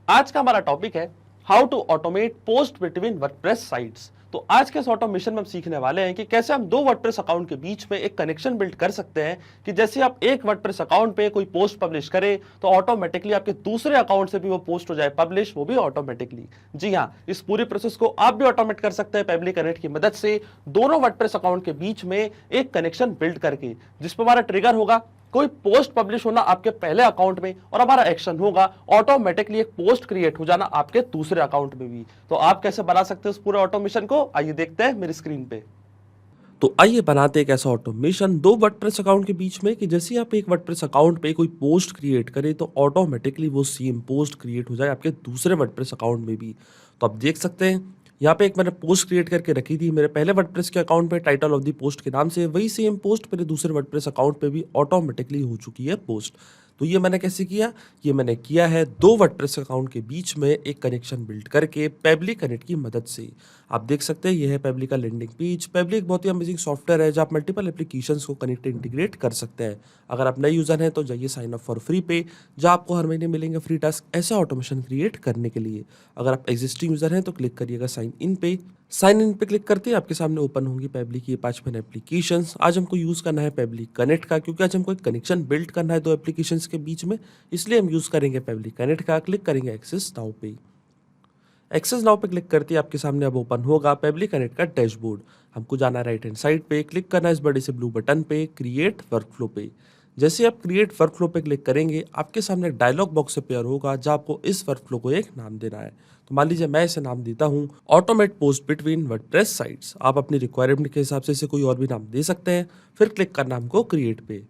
आज का हमारा टॉपिक है how to automate post between WordPress sites. तो आज के इस ऑटोमेशन में हम सीखने वाले हैं कि कैसे हम दो वर्डप्रेस अकाउंट के बीच में एक कनेक्शन बिल्ड कर सकते हैं कि जैसे आप एक वर्डप्रेस अकाउंट पे कोई पोस्ट पब्लिश करें तो ऑटोमेटिकली आपके दूसरे अकाउंट से भी वो पोस्ट हो जाए पब्लिश, वो भी ऑटोमेटिकली। जी हाँ, इस पूरी प्रोसेस को आप भी ऑटोमेट कर सकते हैं पेबली कनेक्ट की मदद से, दोनों वर्डप्रेस अकाउंट के बीच में एक कनेक्शन बिल्ड करके, जिस पर हमारा ट्रिगर होगा कोई पोस्ट पब्लिश होना आपके पहले अकाउंट में और हमारा एक्शन होगा ऑटोमेटिकली एक पोस्ट क्रिएट हो जाना आपके दूसरे अकाउंट में भी। तो आप कैसे बना सकते हैं उस पूरे ऑटोमेशन को, आइए देखते हैं मेरी स्क्रीन पे। तो आइए बनाते हैं एक ऐसा ऑटोमेशन दो वर्डप्रेस अकाउंट के बीच में कि जैसे ही आप एक वर्डप्रेस अकाउंट पे कोई पोस्ट क्रिएट करें तो ऑटोमेटिकली वो सेम पोस्ट क्रिएट हो जाए आपके दूसरे वर्डप्रेस अकाउंट में भी। तो आप देख सकते हैं यहाँ पे एक मैंने पोस्ट क्रिएट करके रखी थी मेरे पहले वर्डप्रेस के अकाउंट पे टाइटल ऑफ द पोस्ट के नाम से, वही सेम पोस्ट मेरे दूसरे वर्डप्रेस अकाउंट पे भी ऑटोमेटिकली हो चुकी है पोस्ट। तो ये मैंने कैसे किया, ये मैंने किया है दो वर्डप्रेस अकाउंट के बीच में एक कनेक्शन बिल्ड करके पेबली कनेक्ट की मदद से। आप देख सकते हैं ये है पेबली का लैंडिंग पेज। पेबली एक बहुत ही अमेजिंग सॉफ्टवेयर है जहाँ आप मल्टीपल एप्लीकेशंस को कनेक्ट इंटीग्रेट कर सकते हैं। अगर आप नए यूजर हैं तो जाइए साइन अप फॉर फ्री पे, जहाँ आपको हर महीने मिलेंगे फ्री टास्क ऐसा ऑटोमेशन क्रिएट करने के लिए। अगर आप एग्जिस्टिंग यूजर हैं तो क्लिक करिएगा साइन इन पे। साइन इन पे क्लिक करते ही आपके सामने ओपन होंगी पेबली की 5 एप्लीकेशंस। आज हमको यूज करना है पेबली कनेक्ट का, क्योंकि आज हमको एक कनेक्शन बिल्ड करना है दो एप्लीकेशंस के बीच में, इसलिए हम यूज करेंगे पेबली कनेक्ट का। क्लिक करेंगे एक्सेस नाउ पे। एक्सेस नाउ पे क्लिक करते ही आपके सामने अब ओपन होगा पेबली कनेक्ट का डैशबोर्ड। हमको जाना है राइट हैंड साइड पे, क्लिक करना है इस बड़े से ब्लू बटन पे क्रिएट वर्कफ्लो पे। जैसे आप क्रिएट वर्कफ्लो पे क्लिक करेंगे आपके सामने एक डायलॉग बॉक्स अपेयर होगा जहाँ आपको इस वर्कफ्लो को एक नाम देना है। तो मान लीजिए मैं इसे नाम देता हूँ automate post between WordPress sites. आप अपनी रिक्वायरमेंट के हिसाब से इसे कोई और भी नाम दे सकते हैं। फिर क्लिक करना हमको क्रिएट पे।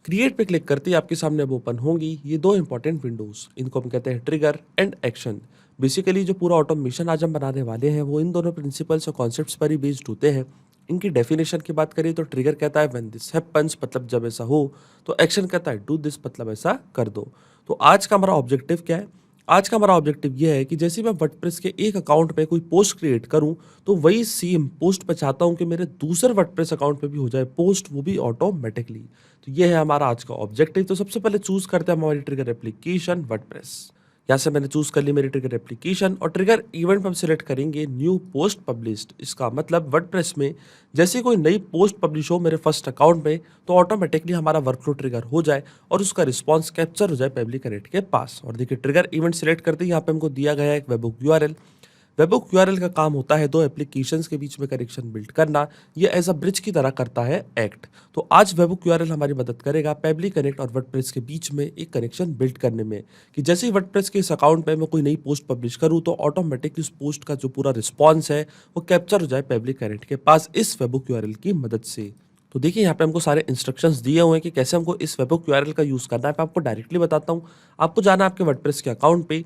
क्रिएट पे क्लिक करते ही आपके सामने अब ओपन होंगी ये दो इंपॉर्टेंट विंडोज, इनको हम कहते हैं ट्रिगर एंड एक्शन। बेसिकली जो पूरा ऑटोमेशन आज हम बनाने वाले हैं वो इन दोनों प्रिंसिपल्स और कॉन्सेप्ट्स पर ही बेस्ड होते हैं। इनकी डेफिनेशन की बात करें तो ट्रिगर कहता है व्हेन दिस हैपेंस, मतलब जब ऐसा हो। तो एक्शन कहता है डू दिस, मतलब ऐसा कर दो। तो आज का हमारा ऑब्जेक्टिव क्या है, आज का हमारा ऑब्जेक्टिव ये है कि जैसे मैं वर्डप्रेस के एक अकाउंट पे कोई पोस्ट क्रिएट करूं तो वही सेम पोस्ट पे चाहता हूं कि मेरे दूसरे वर्डप्रेस अकाउंट पे भी हो जाए पोस्ट, वो भी ऑटोमेटिकली। तो ये है हमारा आज का ऑब्जेक्टिव। तो सबसे पहले चूज करते हैं हमारी ट्रिगर एप्लीकेशन वर्डप्रेस। यहाँ से मैंने चूज कर ली मेरी ट्रिगर एप्लीकेशन और ट्रिगर इवेंट पर हम सिलेक्ट करेंगे न्यू पोस्ट पब्लिश्ड। इसका मतलब वर्डप्रेस में जैसे कोई नई पोस्ट पब्लिश हो मेरे फर्स्ट अकाउंट में तो ऑटोमेटिकली हमारा वर्कफ्लो ट्रिगर हो जाए और उसका रिस्पॉन्स कैप्चर हो जाए पेबली कनेक्ट के पास। और देखिए ट्रिगर इवेंट सिलेक्ट करते ही यहाँ पे हमको दिया गया है एक वेबहुक यूआरएल। वेबहुक यूआरएल का काम होता है दो एप्लीकेशंस के बीच में कनेक्शन बिल्ड करना। ये एज अ ब्रिज की तरह करता है एक्ट। तो आज वेबहुक यूआरएल हमारी मदद करेगा पेबली कनेक्ट और वर्डप्रेस के बीच में एक कनेक्शन बिल्ड करने में, कि जैसे ही वर्डप्रेस के इस अकाउंट पे मैं कोई नई पोस्ट पब्लिश करूँ तो ऑटोमेटिकली उस पोस्ट का जो पूरा रिस्पॉन्स है वो कैप्चर हो जाए पेबली कनेक्ट के पास इस वेबहुक यूआरएल की मदद से। तो देखिए यहाँ पे हमको सारे इंस्ट्रक्शंस दिए हुए हैं कि कैसे हमको इस वेबहुक यूआरएल का यूज़ करना है। मैं आपको डायरेक्टली बताता हूँ। आपको जाना है आपके वर्डप्रेस के अकाउंट पे,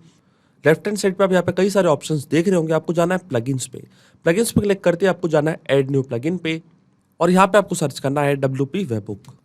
लेफ्ट हैंड साइड पे आप यहाँ पे कई सारे ऑप्शंस देख रहे होंगे। आपको जाना है प्लगइन्स पे। प्लगइन्स पे क्लिक करते आपको जाना है ऐड न्यू प्लगइन पे और यहाँ पे आपको सर्च करना है WP वेबहुक।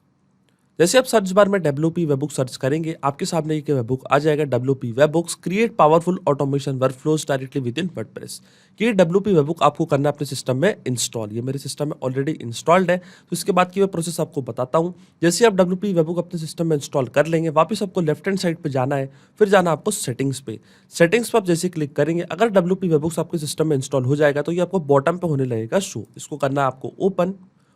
जैसे आप सर्च बार में WP वेबहुक सर्च करेंगे आपके सामने एक वेबहुक आ जाएगा, WP webhooks create powerful automation workflows directly with in WordPress. ये WP वेबहुक आपको करना है अपने सिस्टम में इंस्टॉल। ये मेरे सिस्टम में ऑलरेडी इंस्टॉल्ड है, तो इसके बाद की मैं प्रोसेस आपको बताता हूँ। जैसे आप WP वेबहुक अपने सिस्टम में इंस्टॉल कर लेंगे वापस आपको लेफ्ट हैंड साइड पर जाना है, फिर जाना आपको सेटिंग्स पे। सेटिंग्स पर आप जैसे क्लिक करेंगे अगर WP वेबहुक्स आपके सिस्टम में इंस्टॉल हो जाएगा तो ये आपको बॉटम पे होने लगेगा शो। इसको करना है आपको ओपन,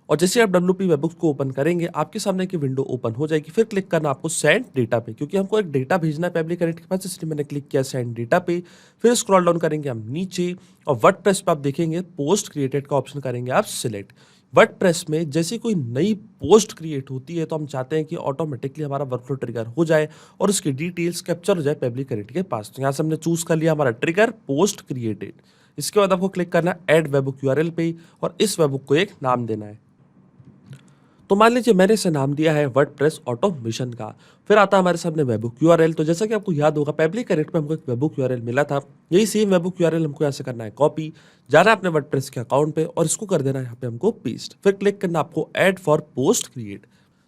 और जैसे आप WP वेबहुक्स को ओपन करेंगे आपके सामने की विंडो ओपन हो जाएगी। फिर क्लिक करना आपको सेंड डेटा पे, क्योंकि हमको एक डेटा भेजना है पेबली कनेक्ट के पास, इसलिए मैंने क्लिक किया सेंड डेटा पे। फिर स्क्रॉल डाउन करेंगे हम नीचे और वर्डप्रेस पे आप देखेंगे पोस्ट क्रिएटेड का ऑप्शन करेंगे आप सिलेक्ट। वर्डप्रेस में जैसे कोई नई पोस्ट क्रिएट होती है तो हम चाहते हैं कि ऑटोमेटिकली हमारा वर्कफ्लो ट्रिगर हो जाए और उसकी डिटेल्स कैप्चर हो जाए पेबली कनेक्ट के पास। तो यहाँ से हमने चूज कर लिया हमारा ट्रिगर पोस्ट क्रिएटेड। इसके बाद आपको क्लिक करना है ऐड वेबहुक यूआरएल पे और इस वेबहुक को एक नाम देना है। तो मान लीजिए मैंने इसे नाम दिया है वर्डप्रेस ऑटोमेशन का। फिर आता है हमारे सामने वेबहुक यूआरएल। तो जैसा कि आपको याद होगा पेबली कनेक्ट पे हमको एक वेबहुक यूआरएल मिला था, यही सेम वेबहुक यूआरएल हमको यहाँ से करना है कॉपी, जाना है अपने वर्डप्रेस के अकाउंट पे और इसको कर देना है यहाँ पे हमको पेस्ट। फिर क्लिक करना आपको ऐड फॉर पोस्ट क्रिएट।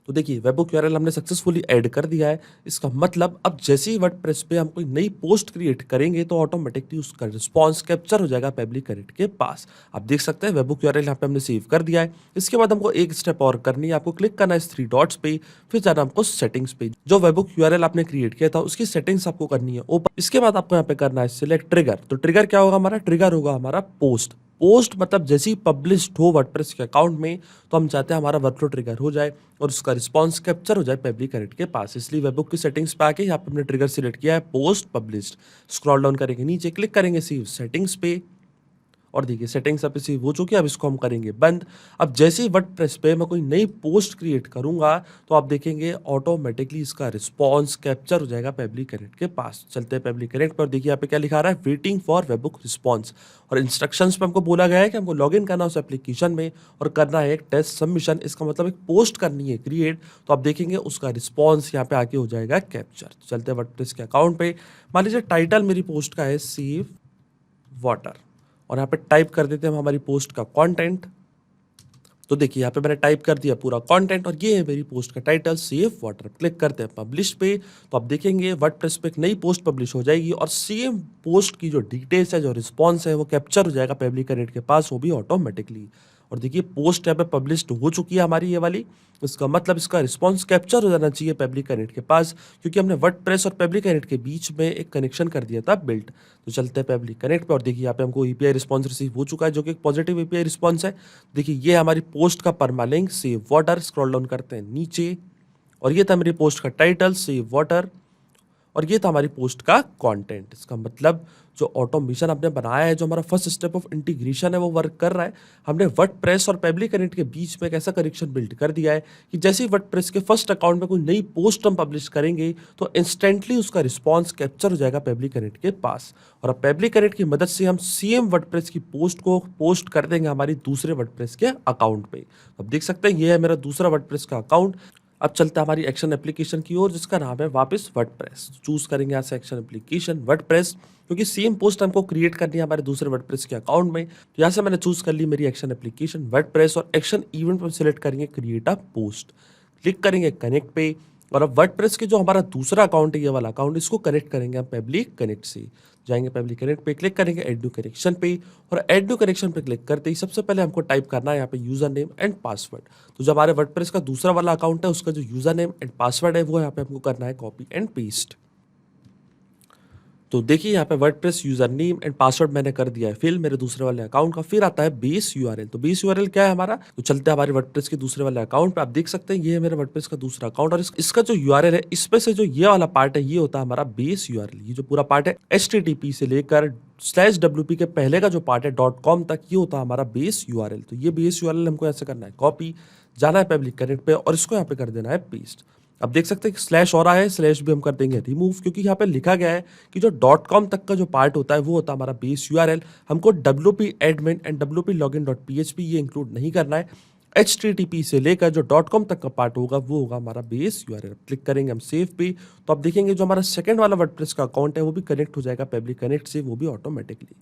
तो देखिए वेब बुक यूआरएल हमने सक्सेसफुली ऐड कर दिया है। इसका मतलब अब जैसे ही वर्डप्रेस पे हम कोई नई पोस्ट क्रिएट करेंगे तो ऑटोमेटिकली उसका रिस्पॉन्स कैप्चर हो जाएगा पब्लिक कनेक्ट के पास। आप देख सकते हैं वेब बुक यूआरएल यहाँ पे हमने सेव कर दिया है। इसके बाद हमको एक स्टेप और करनी है, आपको क्लिक करना है इस 3 डॉट्स पे, फिर जाना हमको सेटिंग्स पे। जो वेब बुक यूआरएल आपने क्रिएट किया था उसकी सेटिंग्स आपको करनी है ओपन। इसके बाद आपको यहाँ पे करना है सिलेक्ट ट्रिगर। तो ट्रिगर क्या होगा हमारा? ट्रिगर होगा हमारा पोस्ट। पोस्ट मतलब जैसे ही पब्लिश्ड हो वर्डप्रेस के अकाउंट में तो हम चाहते हैं हमारा वर्कफ्लो ट्रिगर हो जाए और उसका रिस्पांस कैप्चर हो जाए पब्लिक कनेक्ट के पास। इसलिए वेबबुक की सेटिंग्स पे आके यहाँ पे हमने ट्रिगर सिलेक्ट किया है पोस्ट पब्लिश्ड। स्क्रॉल डाउन करेंगे नीचे, क्लिक करेंगे सेव सेटिंग्स पे और देखिए सेटिंग्स अब सेव हो चुकी है। अब इसको हम करेंगे बंद। अब जैसे ही वर्डप्रेस पे मैं कोई नई पोस्ट क्रिएट करूंगा तो आप देखेंगे ऑटोमेटिकली इसका रिस्पांस कैप्चर हो जाएगा पब्लिक कनेक्ट के पास। चलते हैं पब्लिक कनेक्ट पर, देखिए यहाँ पे क्या लिखा रहा है, वेटिंग फॉर वेबबुक रिस्पांस। और इंस्ट्रक्शंस पे हमको बोला गया है कि हमको लॉगिन करना उस एप्लीकेशन में और करना है एक टेस्ट सबमिशन। इसका मतलब एक पोस्ट करनी है क्रिएट, तो आप देखेंगे उसका रिस्पांस यहाँ पे आके हो जाएगा कैप्चर। चलते हैं वर्डप्रेस के अकाउंट पे। मान लीजिए टाइटल मेरी पोस्ट का है सेव वाटर और यहाँ पे टाइप कर देते हैं हम हमारी पोस्ट का कंटेंट। तो देखिए यहाँ पे मैंने टाइप कर दिया पूरा कंटेंट और ये है मेरी पोस्ट का टाइटल सेव वाटर। क्लिक करते हैं पब्लिश पे, तो आप देखेंगे वर्डप्रेस पे एक नई पोस्ट पब्लिश हो जाएगी और सेम पोस्ट की जो डिटेल्स है, जो रिस्पॉन्स है, वो कैप्चर हो जाएगा पब्लिक कनेक्ट के पास, वो भी ऑटोमेटिकली। और देखिए पोस्ट यहाँ पे पब्लिश्ड हो चुकी है हमारी ये वाली। इसका मतलब इसका रिस्पॉन्स कैप्चर हो जाना चाहिए पब्लिक कनेक्ट के पास, क्योंकि हमने वर्डप्रेस और पब्लिक कनेक्ट के बीच में एक कनेक्शन कर दिया था बिल्ट। तो चलते हैं पब्लिक कनेक्ट पे और देखिए यहाँ पे हमको एपीआई रिस्पॉन्स रिसीव हो चुका है, जो कि एक पॉजिटिव एपीआई रिस्पॉन्स है। देखिए ये हमारी पोस्ट का permalink save water. Scroll down करते हैं नीचे और ये था मेरी पोस्ट का टाइटल सेव वाटर और ये था हमारी पोस्ट का कंटेंट। इसका मतलब जो ऑटोमेशन हमने बनाया है, जो हमारा फर्स्ट स्टेप ऑफ इंटीग्रेशन है, वो वर्क कर रहा है। हमने वर्डप्रेस और पब्लिक कनेक्ट के बीच में एक ऐसा कनेक्शन बिल्ड कर दिया है कि जैसे ही वर्डप्रेस के फर्स्ट अकाउंट में कोई नई पोस्ट हम पब्लिश करेंगे तो इंस्टेंटली उसका रिस्पॉन्स कैप्चर हो जाएगा पब्लिक कनेक्ट के पास। और अब पब्लिक कनेक्ट की मदद से हम सेम वर्डप्रेस की पोस्ट को पोस्ट कर देंगे हमारी दूसरे वर्डप्रेस के अकाउंट पे। अब देख सकते हैं ये है मेरा दूसरा वर्डप्रेस का अकाउंट। अब चलता है हमारी एक्शन एप्लीकेशन की ओर, जिसका नाम है वापस वर्डप्रेस। चूज करेंगे यहाँ से एक्शन एप्लीकेशन वर्डप्रेस, क्योंकि सेम पोस्ट हमको क्रिएट करनी है हमारे दूसरे वर्डप्रेस के अकाउंट में। तो यहाँ से मैंने चूज कर ली मेरी एक्शन एप्लीकेशन वर्डप्रेस और एक्शन इवेंट पर सिलेक्ट करेंगे क्रिएट अ पोस्ट। क्लिक करेंगे कनेक्ट पे और अब वर्डप्रेस के जो हमारा दूसरा अकाउंट है, ये वाला अकाउंट, इसको कनेक्ट करेंगे हम पब्लिक कनेक्ट से। जाएंगे पब्लिक कनेक्ट पे, क्लिक करेंगे ऐड न्यू कनेक्शन पे और ऐड न्यू कनेक्शन पे क्लिक करते ही सबसे पहले हमको टाइप करना है यहाँ पे यूजर नेम एंड पासवर्ड। तो जो हमारे वर्डप्रेस का दूसरा वाला अकाउंट है उसका जो यूजर नेम एंड पासवर्ड है वो यहाँ पे हमको करना है कॉपी एंड पेस्ट। तो देखिए यहाँ पे WordPress user name and password मैंने कर दिया है फिल मेरे दूसरे वाले अकाउंट का। फिर आता है बेस यूआरएल। तो बेस यूआरएल क्या है हमारा? तो चलते हैं हमारे वर्डप्रेस के दूसरे वाले अकाउंट पे। आप देख सकते हैं ये है मेरा वर्डप्रेस का दूसरा अकाउंट और इसका जो यूआरएल है, इसमें से जो ये वाला पार्ट है ये होता है हमारा बेस यूआरएल। ये जो पूरा पार्ट है HTTP से लेकर /WP के पहले का जो पार्ट है .com तक, ये होता है हमारा बेस यूआरएल। तो ये बेस यूआरएल हमको ऐसे करना है कॉपी, जाना है पब्लिक कनेक्ट पे और इसको यहाँ पे कर देना है पेस्ट। अब देख सकते हैं कि स्लैश हो रहा है, स्लैश भी हम कर देंगे रिमूव, क्योंकि यहाँ पे लिखा गया है कि जो .com तक का जो पार्ट होता है वो होता है हमारा बेस यूआरएल। हमको WP admin and WP login.php ये इंक्लूड नहीं करना है। HTTP से लेकर जो .com तक का पार्ट होगा वो होगा हमारा बेस यूआरएल। क्लिक करेंगे हम सेव पे, तो आप देखेंगे जो हमारा सेकंड वाला वर्डप्रेस का अकाउंट है वो भी कनेक्ट हो जाएगा पब्लिक कनेक्ट से, वो भी ऑटोमेटिकली।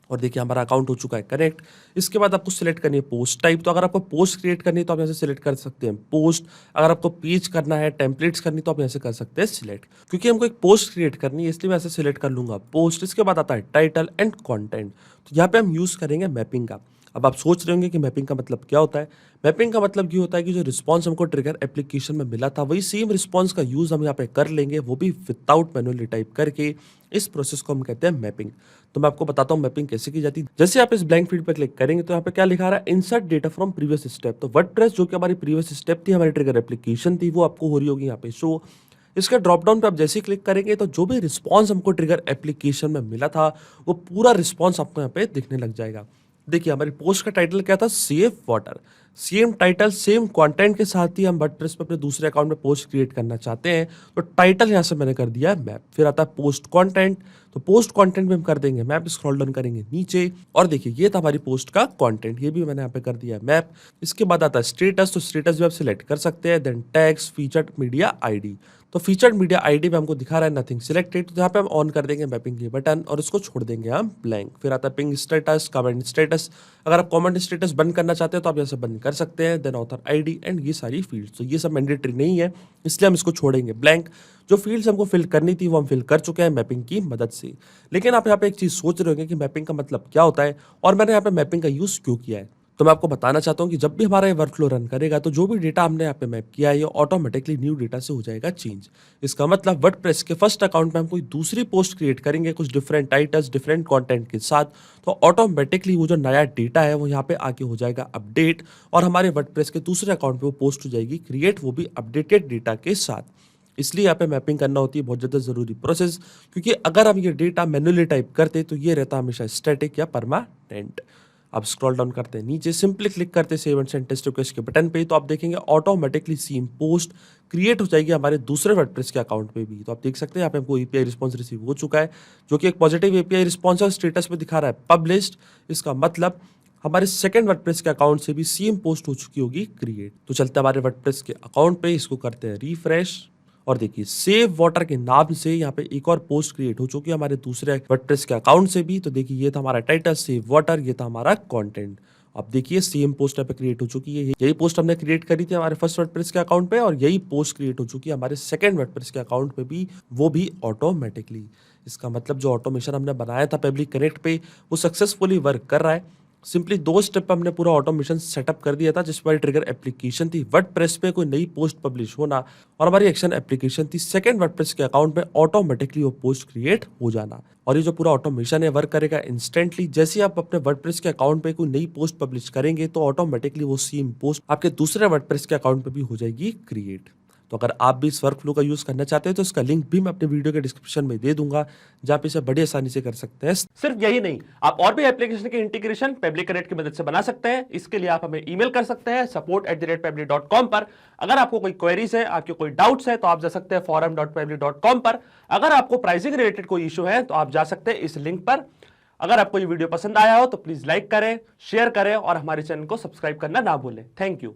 और देखिए हमारा अकाउंट हो चुका है कनेक्ट। इसके बाद आपको सिलेक्ट करनी है पोस्ट टाइप। तो अगर आपको पोस्ट क्रिएट करनी है तो आप यहाँ से सिलेक्ट कर सकते हैं पोस्ट। अगर आपको पेज करना है, टेम्पलेट्स करनी, तो आप यहाँ से कर सकते हैं सिलेक्ट। क्योंकि हमको एक पोस्ट क्रिएट करनी है इसलिए मैं ऐसे सिलेक्ट कर लूंगा पोस्ट। इसके बाद आता है टाइटल एंड कॉन्टेंट। तो यहाँ पे हम यूज करेंगे मैपिंग का। अब आप सोच रहे होंगे कि मैपिंग का मतलब क्या होता है। मैपिंग का मतलब ये होता है कि जो रिस्पांस हमको ट्रिगर एप्लीकेशन में मिला था वही सेम रिस्पांस का यूज हम यहाँ पे कर लेंगे, वो भी विदाउट मैनुअली टाइप करके। इस प्रोसेस को हम कहते हैं मैपिंग। तो मैं आपको बताता हूँ मैपिंग कैसे की जाती है। जैसे आप इस ब्लैंक फील्ड पर क्लिक करेंगे तो यहाँ पे क्या लिखा रहा है, insert data from previous step. तो वर्डप्रेस जो कि हमारी प्रीवियस स्टेप थी, हमारी ट्रिगर एप्लीकेशन थी, वो आपको हो रही होगी यहाँ पे शो। इसका ड्रॉप डाउन पे आप जैसे ही क्लिक करेंगे तो जो भी रिस्पांस हमको ट्रिगर एप्लीकेशन में मिला था वो पूरा रिस्पांस आपको यहाँ पे दिखने लग जाएगा। देखिए हमारी पोस्ट का टाइटल क्या था, save water. Same title same content के साथ ही हम वर्डप्रेस पे अपने दूसरे अकाउंट में पोस्ट क्रिएट करना चाहते हैं, तो टाइटल यहाँ से मैंने कर दिया है मैप। फिर आता है पोस्ट कंटेंट। तो पोस्ट कंटेंट में हम कर देंगे मैप। स्क्रॉल डाउन करेंगे नीचे और देखिए ये था हमारी पोस्ट का कंटेंट, ये भी मैंने यहाँ पे कर दिया है मैप। इसके बाद आता है स्टेटस। तो स्टेटस भी आप सिलेक्ट कर सकते हैं। Then tags, featured media ID. तो फीचर्ड मीडिया आईडी में हमको दिखा रहा है नथिंग सिलेक्टेड, तो यहाँ पे हम ऑन कर देंगे मैपिंग के बटन और इसको छोड़ देंगे हम ब्लैंक। फिर आता है पिंग स्टेटस, कमेंट स्टेटस। अगर आप कमेंट स्टेटस बंद करना चाहते हैं तो आप यहाँ से बंद कर सकते हैं। देन ऑथर आईडी एंड ये सारी फील्ड्स, तो ये सब मैंडेटरी नहीं है, इसलिए हम इसको छोड़ेंगे ब्लैंक। जो फील्ड्स हमको फिल करनी थी वो हम फिल कर चुके हैं मैपिंग की मदद से। लेकिन आप यहाँ पे एक चीज़ सोच रहे होंगे कि मैपिंग का मतलब क्या होता है और मैंने यहाँ पे मैपिंग का यूज़ क्यों किया है। तो मैं आपको बताना चाहता हूँ कि जब भी हमारा ये वर्कफ्लो रन करेगा तो जो भी डेटा हमने यहाँ पे मैप किया है ये ऑटोमेटिकली न्यू डेटा से हो जाएगा चेंज। इसका मतलब वर्डप्रेस के फर्स्ट अकाउंट में हम कोई दूसरी पोस्ट क्रिएट करेंगे कुछ डिफरेंट टाइटल्स, डिफरेंट कंटेंट के साथ, तो ऑटोमेटिकली वो जो नया डेटा है वो यहाँ पे आके हो जाएगा अपडेट और हमारे वर्डप्रेस के दूसरे अकाउंट पे वो पोस्ट हो जाएगी क्रिएट, वो भी अपडेटेड डेटा के साथ। इसलिए यहाँ पे मैपिंग करना होती है बहुत ज़्यादा ज़रूरी प्रोसेस, क्योंकि अगर हम ये डेटा मैन्युअली टाइप करते तो ये रहता हमेशा स्टैटिक या परमानेंट। अब स्क्रॉल डाउन करते हैं नीचे, सिंपली क्लिक करते हैं save and send test request के बटन पे, तो आप देखेंगे ऑटोमेटिकली सीम पोस्ट क्रिएट हो जाएगी हमारे दूसरे वर्डप्रेस के अकाउंट पे भी। तो आप देख सकते हैं यहाँ पे हमको एपीआई रिस्पॉन्स रिसीव हो चुका है, जो कि एक पॉजिटिव एपीआई रिस्पॉन्स और स्टेटस पे दिखा रहा है पब्लिश्ड। इसका मतलब हमारे सेकंड वर्डप्रेस के अकाउंट से भी सेम पोस्ट हो चुकी होगी क्रिएट। तो चलते हमारे वर्डप्रेस के अकाउंट पे, इसको करते हैं रिफ्रेश और देखिए सेव वाटर के नाम से यहाँ पे एक और पोस्ट क्रिएट हो चुकी है हमारे दूसरे वर्डप्रेस के अकाउंट से भी। तो देखिए ये था हमारा टाइटल सेव वाटर, ये था हमारा कंटेंट। अब देखिए सेम पोस्ट यहाँ पे क्रिएट हो चुकी है, यही पोस्ट हमने क्रिएट करी थी हमारे फर्स्ट वर्डप्रेस के अकाउंट पे और यही पोस्ट क्रिएट हो चुकी है हमारे सेकंड वर्डप्रेस के अकाउंट पे भी, वो भी ऑटोमेटिकली। इसका मतलब जो ऑटोमेशन हमने बनाया था पब्लिक कनेक्ट पे वो सक्सेसफुली वर्क कर रहा है। सिंपली 2 स्टेप पे हमने पूरा ऑटोमेशन सेटअप कर दिया था, जिस पर ट्रिगर एप्लीकेशन थी वर्डप्रेस पे कोई नई पोस्ट पब्लिश होना और हमारी एक्शन एप्लीकेशन थी सेकंड वर्डप्रेस के अकाउंट में ऑटोमेटिकली वो पोस्ट क्रिएट हो जाना। और ये जो पूरा ऑटोमेशन है वर्क करेगा इंस्टेंटली। जैसे आप अपने वर्डप्रेस के अकाउंट पे कोई नई पोस्ट पब्लिश करेंगे तो ऑटोमेटिकली वो सेम पोस्ट आपके दूसरे वर्डप्रेस के अकाउंट पे भी हो जाएगी क्रिएट। तो अगर आप भी इस वर्कफ्लो का यूज करना चाहते हैं तो इसका लिंक भी मैं अपने वीडियो के डिस्क्रिप्शन में दे दूंगा, जहां पे इसे बड़ी आसानी से कर सकते हैं। सिर्फ यही नहीं, आप और भी एप्लीकेशन के इंटीग्रेशन पब्लिक कनेक्ट की मदद से बना सकते हैं। इसके लिए आप हमें ईमेल कर सकते हैं support@pabli.com पर। अगर आपको कोई क्वेरीज है, आपके कोई डाउट्स है तो आप जा सकते हैं forum.pabli.com पर। अगर आपको प्राइसिंग रिलेटेड कोई इशू है तो आप जा सकते हैं इस लिंक पर। अगर आपको ये वीडियो पसंद आया हो तो प्लीज लाइक करें, शेयर करें और हमारे चैनल को सब्सक्राइब करना ना भूलें। Thank you.